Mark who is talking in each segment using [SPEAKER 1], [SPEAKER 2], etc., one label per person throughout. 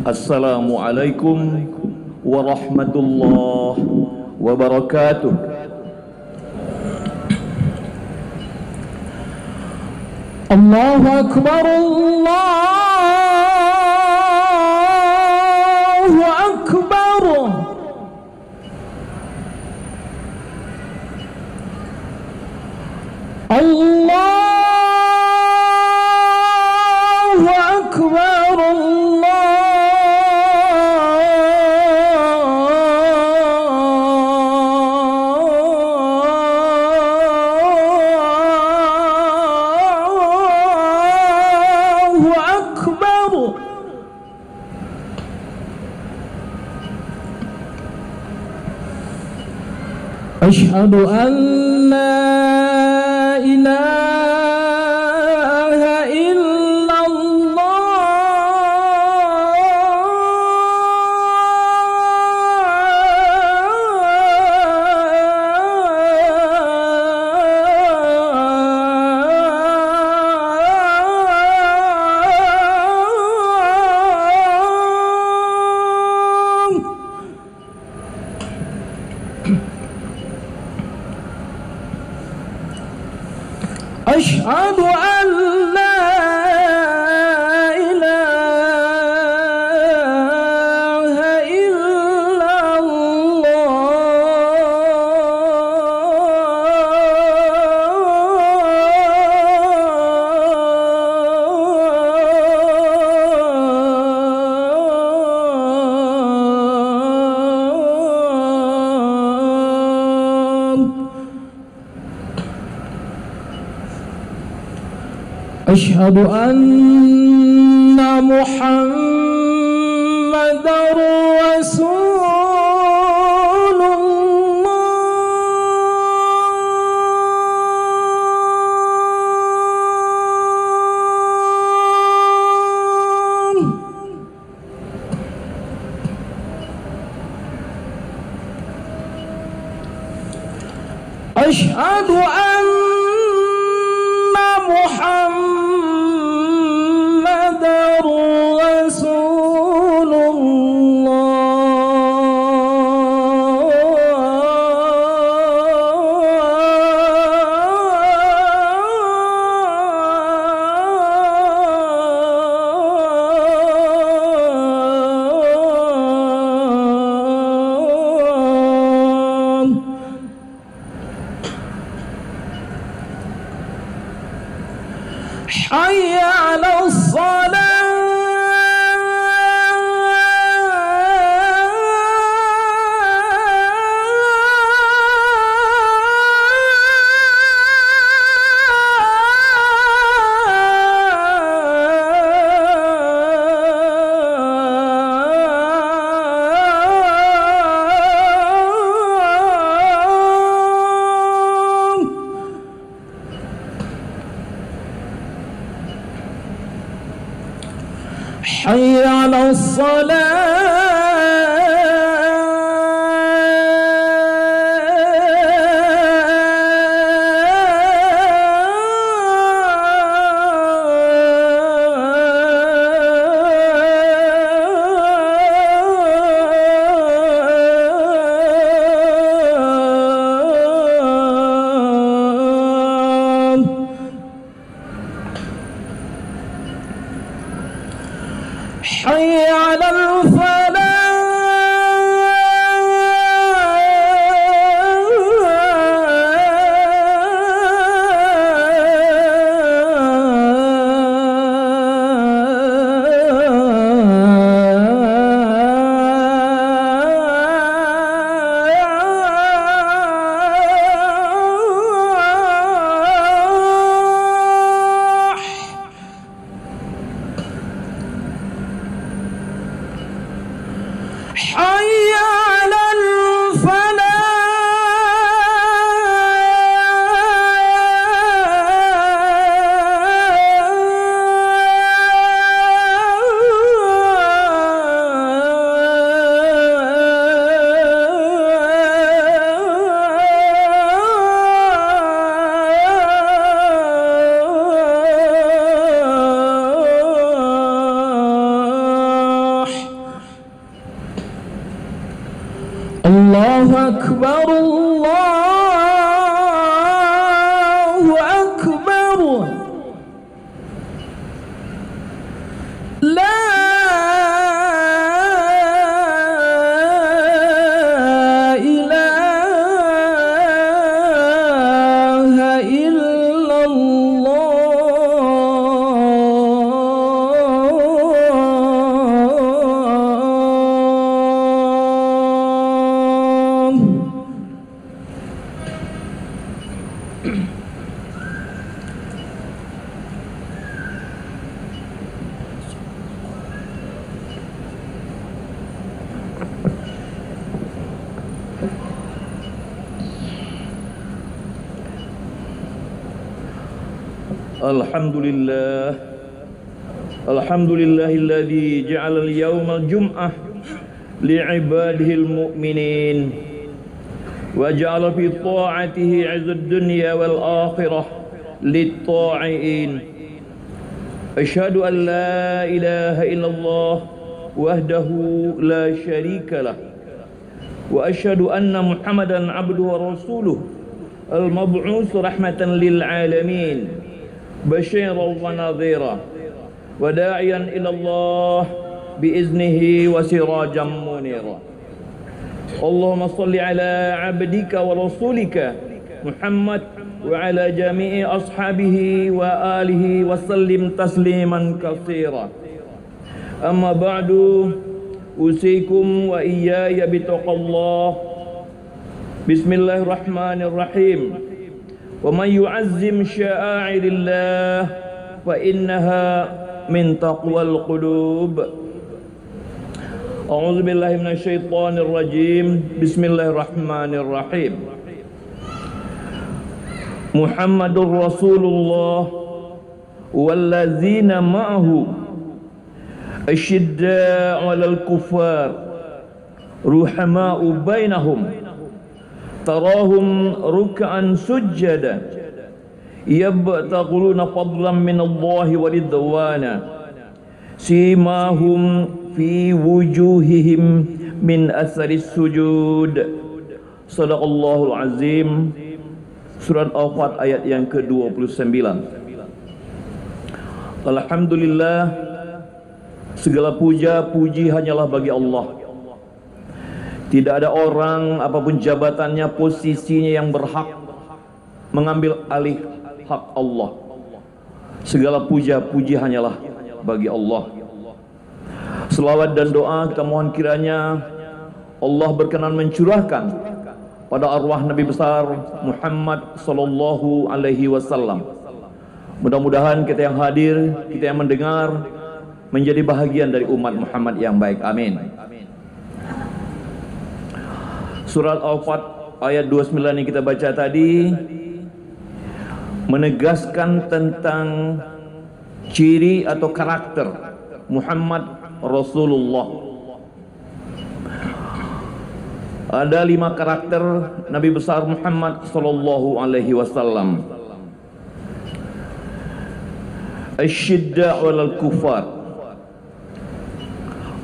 [SPEAKER 1] Assalamualaikum warahmatullahi wabarakatuh.
[SPEAKER 2] Allahu Akbar, Allahu Akbar. Allahu Akbar, Allahu Akbar. Asyhadu an la ilaha illallah. Asyhadu an la ilaha illallah. Asyhadu anna Muhammadar Rasulullah. Asyhadu anna Muhammadar Hayya 'alas salah. حي على حي على الفلاح. أكبر الله أكبر لا إله إلا الله.
[SPEAKER 1] Alhamdulillah. Alhamdulillahilladzi ja'ala al-yawmal jum'ah li'ibadihil mu'minin wa ja'ala fi ta'atihi 'izzad dunya wal akhirah lit-ta'iin. Asyhadu an la ilaha illallah wahdahu la syarika lah wa asyhadu anna Muhammadan 'abduhu wa rasuluh al-mab'uts rahmatan lil 'alamin basyiran wa nadhira wa da'iyan ila Allah biiznihi wa sirajan munira. Allahumma salli ala 'abdika wa rasulika Muhammad wa ala jami'i ashabihi wa alihi wa sallim tasliman katsira. Amma ba'du, usikum wa iyaya bitaqallah. Bismillahirrahmanirrahim. Wa man yu'azzim sya'airillah fa innaha min taqwal qulub. A'udzu billahi minasy syaithanir rajim. Bismillahirrahmanirrahim. Muhammadur Rasulullah wallazina ma'ahu asyidda'u 'alal kuffar ruhama'u bainahum tarahum ruk'an sujjada yabtaguna fadlan minallahi wa ridwana simahum fi wujuhihim min atharis sujud. Sadaqallahul azim. Surat Al-Fat ayat yang ke-29. Alhamdulillah, segala puja-puji hanyalah bagi Allah. Tidak ada orang apapun jabatannya, posisinya yang berhak mengambil alih hak Allah. Segala puja-puji hanyalah bagi Allah. Selawat dan doa kita mohon kiranya Allah berkenan mencurahkan pada arwah Nabi besar Muhammad sallallahu alaihi wasallam. Mudah-mudahan kita yang hadir, kita yang mendengar menjadi bahagian dari umat Muhammad yang baik. Amin. Surat Al-Fat ayat 29 yang kita baca tadi menegaskan tentang ciri atau karakter Muhammad Rasulullah. Ada 5 karakter Nabi besar Muhammad sallallahu alaihi wasallam. Asyidda'u 'alal kuffar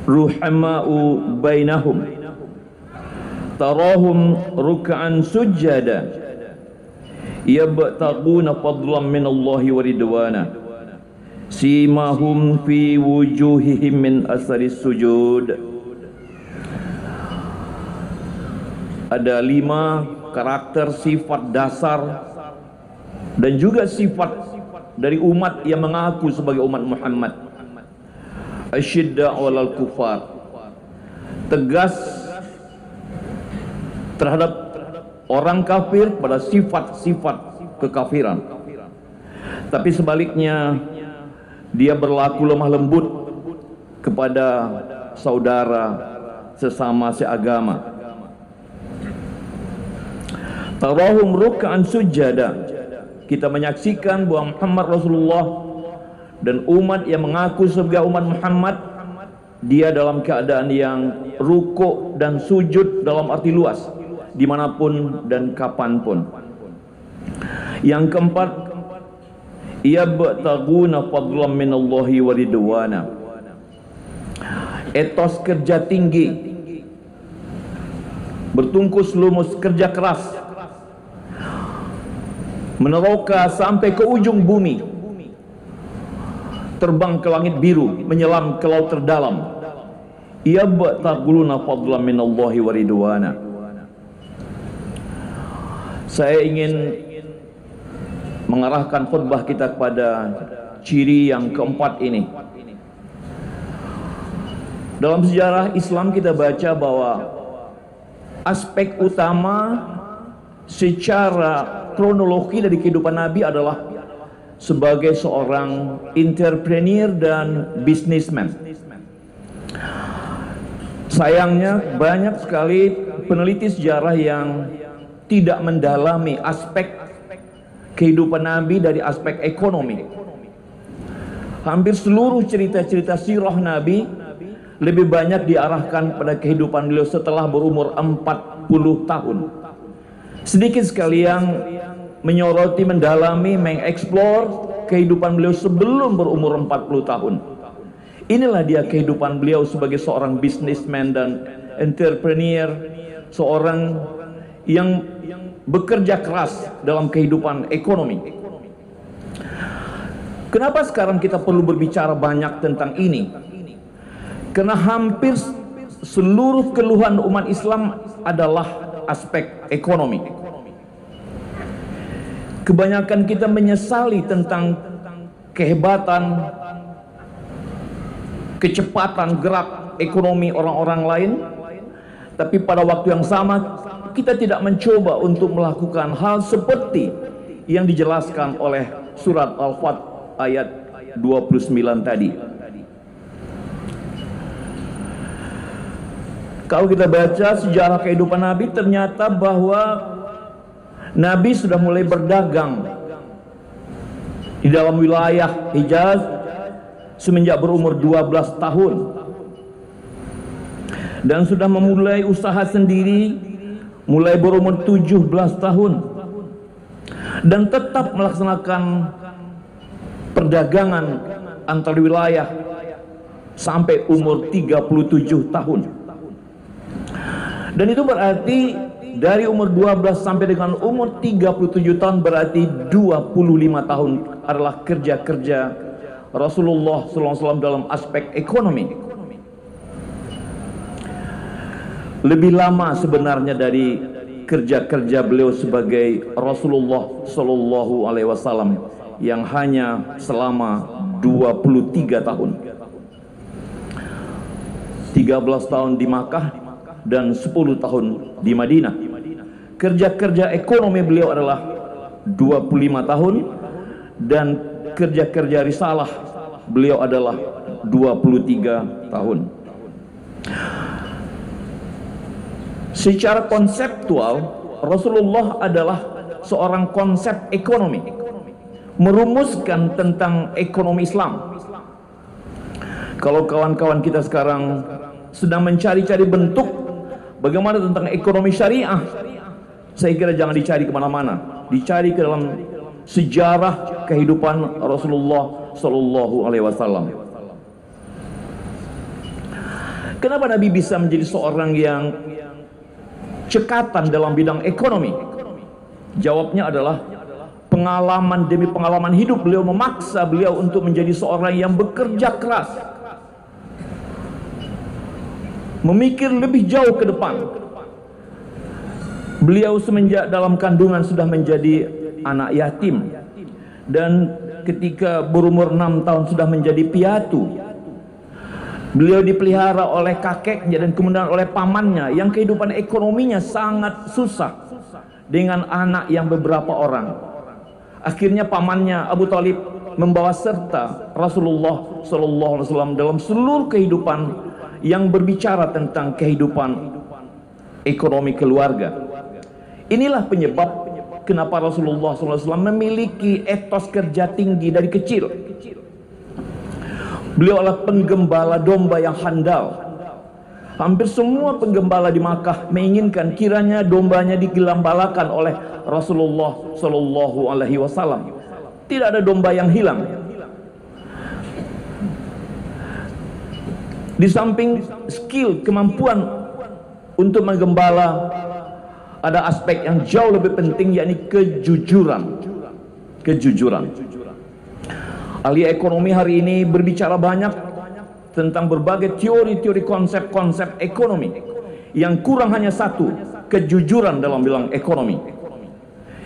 [SPEAKER 1] ruhama'u bainahum tarahum ruk'an sujjada yabtaguna fadlan minallahi wa ridwana simahum fi wujuhihim min asaris sujud. Ada 5 karakter sifat dasar dan juga sifat dari umat yang mengaku sebagai umat Muhammad. Asyidda'u 'alal kuffar, tegas terhadap orang kafir pada sifat-sifat kekafiran. Tapi sebaliknya dia berlaku lemah lembut kepada saudara sesama seagama. Tarahum ruk'an sujada, kita menyaksikan bahwa Muhammad Rasulullah dan umat yang mengaku sebagai umat Muhammad, dia dalam keadaan yang rukuk dan sujud dalam arti luas, dimanapun dan kapanpun. Yang keempat, yabtaguna fadlan minallahi wa ridwana, etos kerja tinggi bertungkus lumus, kerja keras, meneroka sampai ke ujung bumi, terbang ke langit biru, menyelam ke laut terdalam. Yabtaguluna fadlan minallahi wa ridwana. Saya ingin mengarahkan khutbah kita kepada ciri yang keempat ini. Dalam sejarah Islam kita baca bahwa aspek utama secara kronologi dari kehidupan Nabi adalah sebagai seorang entrepreneur dan businessman. Sayangnya banyak sekali peneliti sejarah yang tidak mendalami aspek kehidupan Nabi dari aspek ekonomi. Hampir seluruh cerita-cerita sirah Nabi lebih banyak diarahkan pada kehidupan beliau setelah berumur 40 tahun. Sedikit sekali yang menyoroti, mendalami, mengeksplor kehidupan beliau sebelum berumur 40 tahun. Inilah dia kehidupan beliau sebagai seorang businessman dan entrepreneur, seorang yang bekerja keras dalam kehidupan ekonomi. Kenapa sekarang kita perlu berbicara banyak tentang ini? Karena hampir seluruh keluhan umat Islam adalah aspek ekonomi. Kebanyakan kita menyesali tentang kehebatan, kecepatan gerak ekonomi orang-orang lain, tapi pada waktu yang sama kita tidak mencoba untuk melakukan hal seperti yang dijelaskan oleh surat Al-Fat ayat 29 tadi. Kalau kita baca sejarah kehidupan Nabi, ternyata bahwa Nabi sudah mulai berdagang di dalam wilayah Hijaz semenjak berumur 12 tahun, dan sudah memulai usaha sendiri mulai berumur 17 tahun, dan tetap melaksanakan perdagangan antar wilayah sampai umur 37 tahun. Dan itu berarti dari umur 12 sampai dengan umur 37 tahun, berarti 25 tahun adalah kerja-kerja Rasulullah SAW dalam aspek ekonomi. Lebih lama sebenarnya dari kerja-kerja beliau sebagai Rasulullah SAW yang hanya selama 23 tahun. 13 tahun di Makkah dan 10 tahun di Madinah. Kerja-kerja ekonomi beliau adalah 25 tahun, dan kerja-kerja risalah beliau adalah 23 tahun. Secara konseptual, Rasulullah adalah seorang konsep ekonomi, merumuskan tentang ekonomi Islam. Kalau kawan-kawan kita sekarang sedang mencari-cari bentuk bagaimana tentang ekonomi syariah, saya kira jangan dicari kemana-mana, dicari ke dalam sejarah kehidupan Rasulullah Sallallahu Alaihi Wasallam. Kenapa Nabi bisa menjadi seorang yang cekatan dalam bidang ekonomi? Jawabnya adalah pengalaman demi pengalaman hidup beliau memaksa beliau untuk menjadi seorang yang bekerja keras, memikir lebih jauh ke depan. Beliau semenjak dalam kandungan sudah menjadi anak yatim, dan ketika berumur 6 tahun sudah menjadi piatu. Beliau dipelihara oleh kakeknya dan kemudian oleh pamannya yang kehidupan ekonominya sangat susah dengan anak yang beberapa orang. Akhirnya pamannya Abu Thalib membawa serta Rasulullah SAW dalam seluruh kehidupan yang berbicara tentang kehidupan ekonomi keluarga. Inilah penyebab kenapa Rasulullah SAW memiliki etos kerja tinggi dari kecil. Beliau adalah penggembala domba yang handal. Hampir semua penggembala di Makkah menginginkan kiranya dombanya digembalakan oleh Rasulullah SAW. Tidak ada domba yang hilang. Di samping skill, kemampuan untuk menggembala ada aspek yang jauh lebih penting, yakni kejujuran. Kejujuran. Ahli ekonomi hari ini berbicara banyak tentang berbagai teori-teori konsep-konsep ekonomi. Yang kurang hanya satu, kejujuran dalam bidang ekonomi.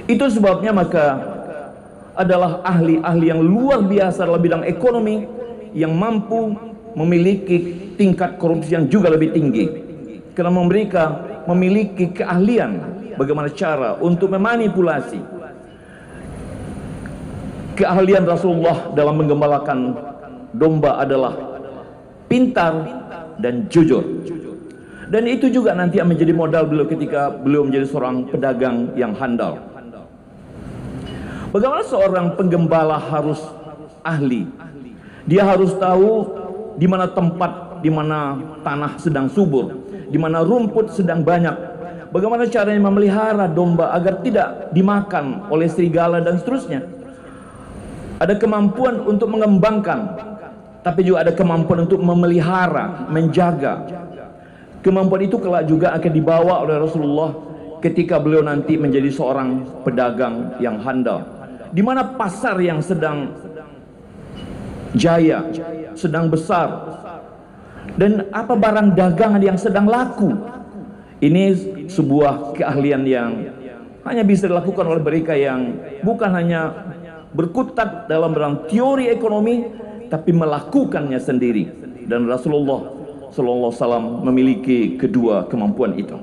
[SPEAKER 1] Itu sebabnya maka adalah ahli-ahli yang luar biasa dalam bidang ekonomi yang mampu memiliki tingkat korupsi yang juga lebih tinggi, karena mereka memiliki keahlian bagaimana cara untuk memanipulasi. Keahlian Rasulullah dalam menggembalakan domba adalah pintar dan jujur, dan itu juga nanti yang menjadi modal beliau ketika beliau menjadi seorang pedagang yang handal. Bagaimana seorang penggembala harus ahli? Dia harus tahu di mana tempat, di mana tanah sedang subur, di mana rumput sedang banyak. Bagaimana caranya memelihara domba agar tidak dimakan oleh serigala dan seterusnya. Ada kemampuan untuk mengembangkan, tapi juga ada kemampuan untuk memelihara, menjaga. Kemampuan itu kelak juga akan dibawa oleh Rasulullah ketika beliau nanti menjadi seorang pedagang yang handal. Di mana pasar yang sedang jaya, sedang besar, dan apa barang dagangan yang sedang laku. Ini sebuah keahlian yang hanya bisa dilakukan oleh mereka yang bukan hanya berkutat dalam bidang teori ekonomi, tapi melakukannya sendiri. Dan Rasulullah Sallallahu Alaihi Wasallam memiliki kedua kemampuan itu.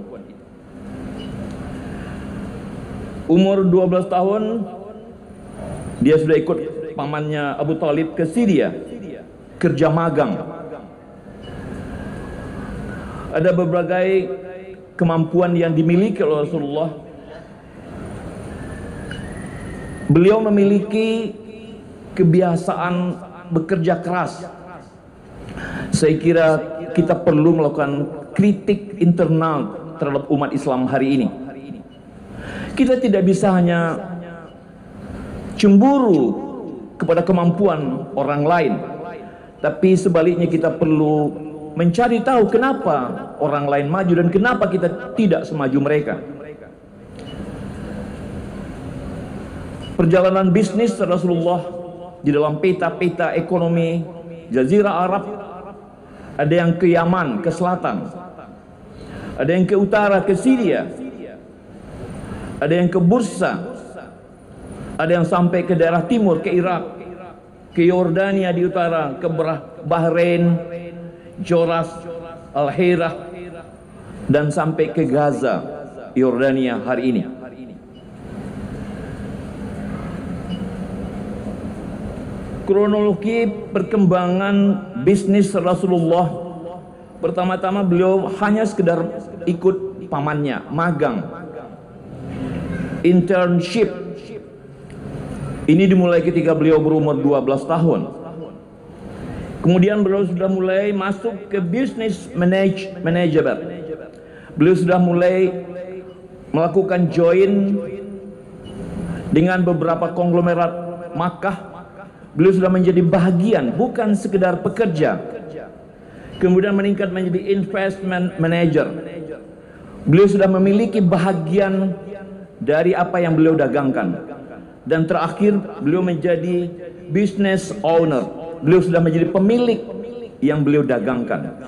[SPEAKER 1] Umur 12 tahun dia sudah ikut pamannya Abu Talib ke Syria kerja magang. Ada berbagai kemampuan yang dimiliki oleh Rasulullah. Beliau memiliki kebiasaan bekerja keras. Saya kira kita perlu melakukan kritik internal terhadap umat Islam hari ini. Kita tidak bisa hanya cemburu kepada kemampuan orang lain, tapi sebaliknya kita perlu mencari tahu kenapa orang lain maju dan kenapa kita tidak semaju mereka. Perjalanan bisnis Rasulullah di dalam peta-peta ekonomi Jazirah Arab, ada yang ke Yaman, ke selatan, ada yang ke utara, ke Syria, ada yang ke Bursa, ada yang sampai ke daerah timur, ke Irak, ke Yordania di utara, ke Bahrain, Joras, Al-Hirah, dan sampai ke Gaza, Yordania hari ini. Kronologi perkembangan bisnis Rasulullah, pertama-tama beliau hanya sekedar ikut pamannya, magang, internship. Ini dimulai ketika beliau berumur 12 tahun. Kemudian beliau sudah mulai masuk ke bisnis manajemen. Beliau sudah mulai melakukan join dengan beberapa konglomerat Makkah. Beliau sudah menjadi bahagian, bukan sekedar pekerja. Kemudian meningkat menjadi investment manager. Beliau sudah memiliki bahagian dari apa yang beliau dagangkan. Dan terakhir beliau menjadi business owner. Beliau sudah menjadi pemilik yang beliau dagangkan.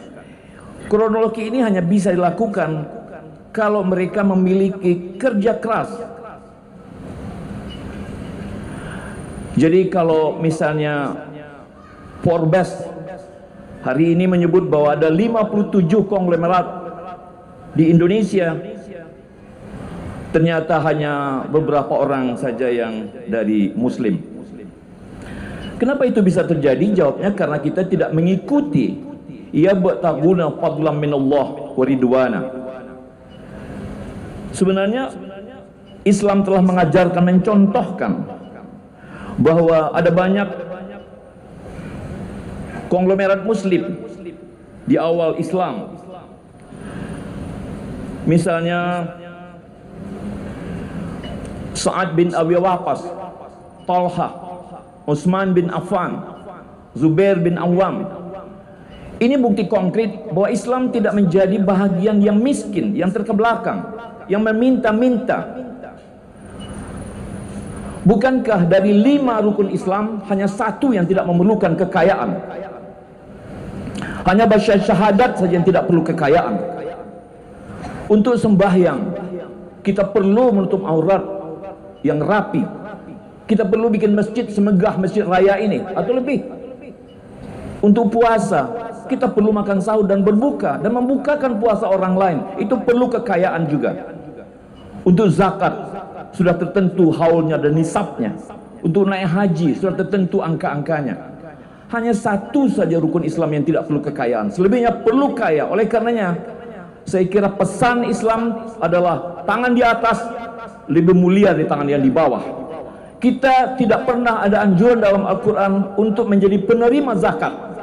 [SPEAKER 1] Kronologi ini hanya bisa dilakukan kalau mereka memiliki kerja keras. Jadi kalau misalnya Forbes hari ini menyebut bahwa ada 57 konglomerat di Indonesia, ternyata hanya beberapa orang saja yang dari Muslim. Kenapa itu bisa terjadi? Jawabnya karena kita tidak mengikuti ya ba'taguna fadlan minallah wa ridwana. Sebenarnya Islam telah mengajarkan, mencontohkan bahwa ada banyak konglomerat Muslim di awal Islam. Misalnya Sa'ad bin Abi Waqqas, Talha, Utsman bin Affan, Zubair bin Awam. Ini bukti konkret bahwa Islam tidak menjadi bahagian yang miskin, yang terkebelakang, yang meminta-minta. Bukankah dari 5 rukun Islam hanya 1 yang tidak memerlukan kekayaan? Hanya baca syahadat saja yang tidak perlu kekayaan. Untuk sembahyang kita perlu menutup aurat yang rapi. Kita perlu bikin masjid semegah masjid raya ini atau lebih. Untuk puasa kita perlu makan sahur dan berbuka dan membukakan puasa orang lain. Itu perlu kekayaan juga. Untuk zakat sudah tertentu haulnya dan nisabnya. Untuk naik haji sudah tertentu angka-angkanya. Hanya 1 saja rukun Islam yang tidak perlu kekayaan. Selebihnya perlu kaya. Oleh karenanya saya kira pesan Islam adalah tangan di atas lebih mulia dari tangan yang di bawah. Kita tidak pernah ada anjuran dalam Al-Quran untuk menjadi penerima zakat.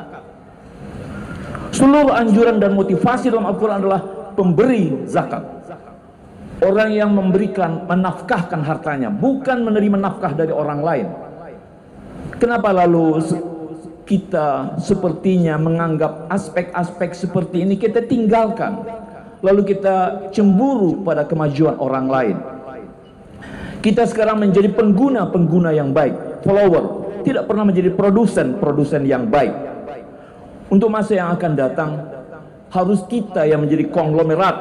[SPEAKER 1] Seluruh anjuran dan motivasi dalam Al-Quran adalah pemberi zakat. Orang yang memberikan, menafkahkan hartanya, bukan menerima nafkah dari orang lain. Kenapa lalu kita sepertinya menganggap aspek-aspek seperti ini kita tinggalkan, lalu kita cemburu pada kemajuan orang lain? Kita sekarang menjadi pengguna yang baik, follower, tidak pernah menjadi produsen yang baik. Untuk masa yang akan datang, harus kita yang menjadi konglomerat.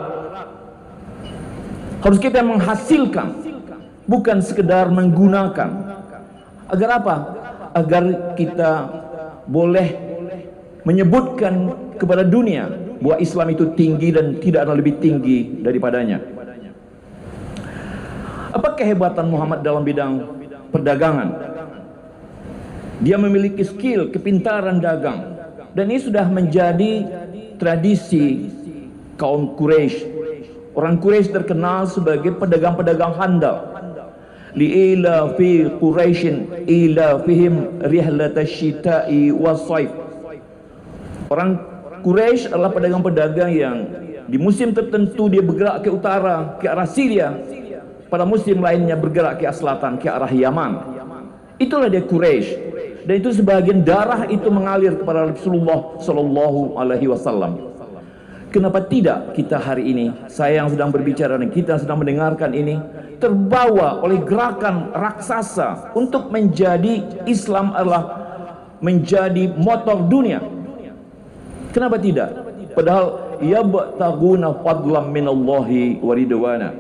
[SPEAKER 1] Harus kita yang menghasilkan, bukan sekedar menggunakan. Agar apa? Agar kita boleh menyebutkan kepada dunia bahwa Islam itu tinggi dan tidak ada lebih tinggi daripadanya. Apa kehebatan Muhammad dalam bidang perdagangan? Dia memiliki skill, kepintaran dagang, dan ini sudah menjadi tradisi kaum Quraisy. Orang Quraisy terkenal sebagai pedagang-pedagang handal. Li'ila fi Quraisyin ila fihim rihlatasyita'i was-saif. Orang Quraisy adalah pedagang-pedagang yang di musim tertentu dia bergerak ke utara, ke arah Syria. Pada musim lainnya bergerak ke arah selatan, ke arah Yaman. Itulah dia Quraisy. Dan itu sebagian darah itu mengalir kepada Rasulullah sallallahu alaihi wasallam. Kenapa tidak kita hari ini, saya yang sedang berbicara dan kita sedang mendengarkan ini, terbawa oleh gerakan raksasa untuk menjadi Islam adalah menjadi motor dunia? Kenapa tidak? Padahal yabtaguna fadlan minallahi wa ridwana.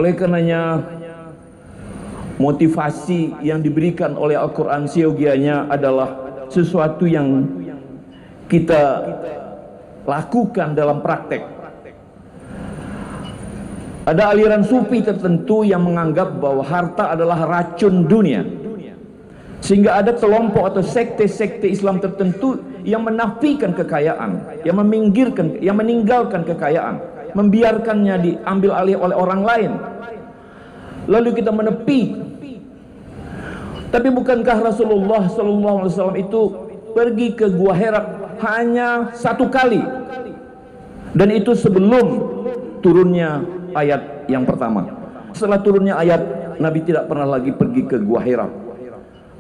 [SPEAKER 1] Oleh karenanya motivasi yang diberikan oleh Al-Quran siogianya adalah sesuatu yang kita lakukan dalam praktek. Ada aliran sufi tertentu yang menganggap bahwa harta adalah racun dunia, sehingga ada kelompok atau sekte-sekte Islam tertentu yang menafikan kekayaan, yang meminggirkan, yang meninggalkan kekayaan, membiarkannya diambil alih oleh orang lain, lalu kita menepi. Tapi bukankah Rasulullah SAW itu pergi ke Gua Hira hanya 1 kali, dan itu sebelum turunnya ayat yang pertama. Setelah turunnya ayat, Nabi tidak pernah lagi pergi ke Gua Hira.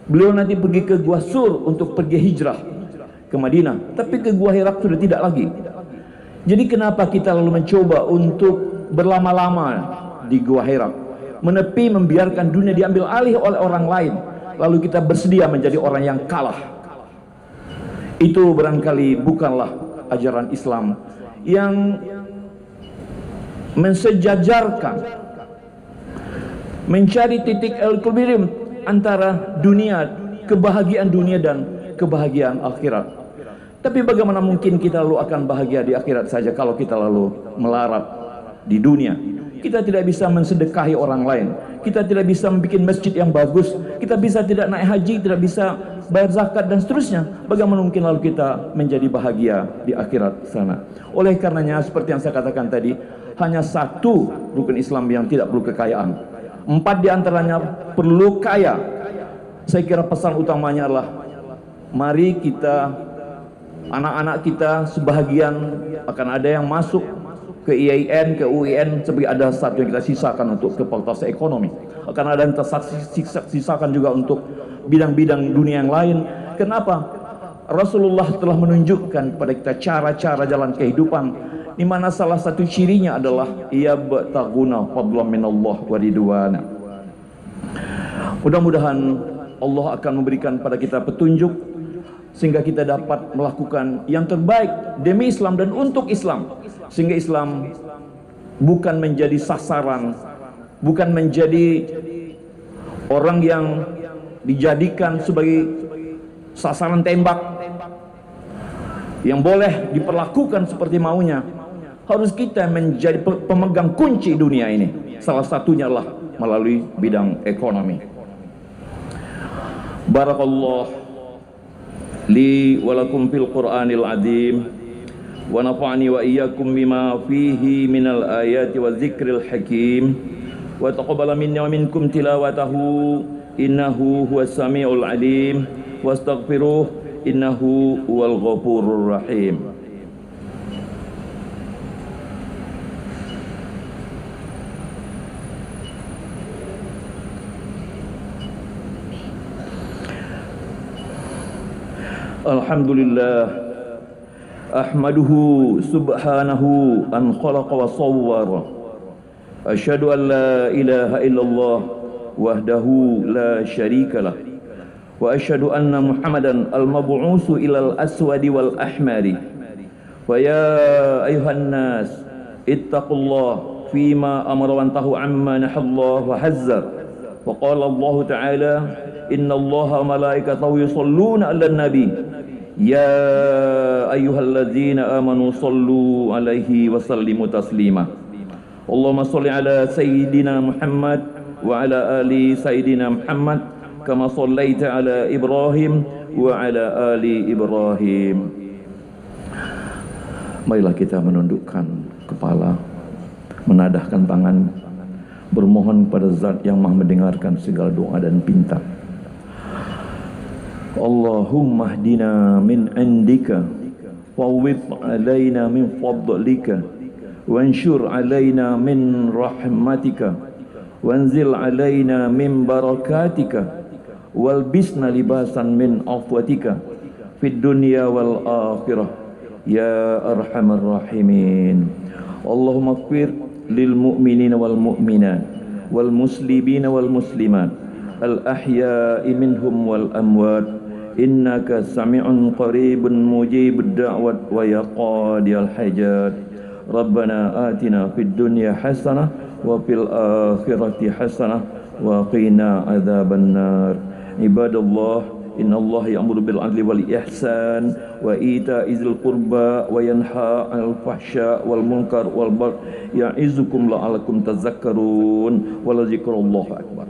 [SPEAKER 1] Beliau nanti pergi ke Gua Sur untuk pergi hijrah ke Madinah, tapi ke Gua Hira sudah tidak lagi. Jadi kenapa kita lalu mencoba untuk berlama-lama di Gua Hira, menepi, membiarkan dunia diambil alih oleh orang lain, lalu kita bersedia menjadi orang yang kalah? Itu barangkali bukanlah ajaran Islam yang mensejajarkan, mencari titik equilibrium antara dunia, kebahagiaan dunia dan kebahagiaan akhirat. Tapi bagaimana mungkin kita lalu akan bahagia di akhirat saja kalau kita lalu melarat di dunia? Kita tidak bisa mensedekahi orang lain, kita tidak bisa membuat masjid yang bagus, kita bisa tidak naik haji, tidak bisa bayar zakat dan seterusnya. Bagaimana mungkin lalu kita menjadi bahagia di akhirat sana? Oleh karenanya seperti yang saya katakan tadi, hanya 1 rukun Islam yang tidak perlu kekayaan, 4 diantaranya perlu kaya. Saya kira pesan utamanya adalah mari kita, anak-anak kita sebahagian akan ada yang masuk ke IAIN, ke UIN, sebagai ada satu yang kita sisakan untuk ke fakultas ekonomi. Akan ada yang kita sisakan juga untuk bidang-bidang dunia yang lain. Kenapa? Rasulullah telah menunjukkan kepada kita cara-cara jalan kehidupan, di mana salah satu cirinya adalah yabtaguna fadlan minallah wa ridwana. Mudah-mudahan Allah akan memberikan pada kita petunjuk sehingga kita dapat melakukan yang terbaik demi Islam dan untuk Islam, sehingga Islam bukan menjadi sasaran, bukan menjadi orang yang dijadikan sebagai sasaran tembak yang boleh diperlakukan seperti maunya. Harus kita menjadi pemegang kunci dunia ini. Salah satunya adalah melalui bidang ekonomi. Barakallah li wa lakum fil Qur'anil azim wa nafa'ani wa iyyakum bima fihi minal ayati wa dzikril hakim wa taqabbala minni wa minkum tilawatahu innahu huwas samiul alim wastaghfiruh innahu huwal ghafurur rahim. Alhamdulillah ahmaduhu subhanahu an khalaqa wa sawwara. Asyhadu an la ilaha illallah wahdahu la syarika lah. Wa asyhadu anna Muhammadan al-mab'utsu ilal aswadi wal ahmari. Wa ya ayuhan nas ittaqullah fima amara wa antahu amma nahallahu wa hazzar. Wa qala Allah ta'ala innallaha wa malaikatahu yusholluna 'alan nabi ya ayyuhalladzina amanu shallu 'alaihi wa sallimu taslima. Allahumma shalli 'ala sayyidina Muhammad wa 'ala ali sayyidina Muhammad kama shallaita 'ala Ibrahim wa 'ala ali Ibrahim. Marilah kita menundukkan kepala, menadahkan tangan, bermohon kepada Zat yang Maha mendengarkan segala doa dan pinta. Allahumma hdina min indika fawwid alaina min fadlika wanshur alaina min rahmatika wanzil alaina min barakatika walbisna libasan min afwatika fid dunya wal akhirah ya arhamar rahimin. Allahumma ighfir lil mu'minina wal mu'minat wal muslimina wal muslimat al ahya'i minhum wal amwat innaka sami'un qaribun mujibud da'wat wa ya qadiyal hajat. Rabbana atina fid dunya hasanah wa fil akhirati hasanah wa qina adzaban nar. Ibadallah innallaha ya'muru bil 'adli wal ihsan wa ita'i dzil qurba wa yanha 'anil fahsya wal munkar wal baghi ya'izukum la'allakum tadhakkarun wa la dzikrullahi akbar.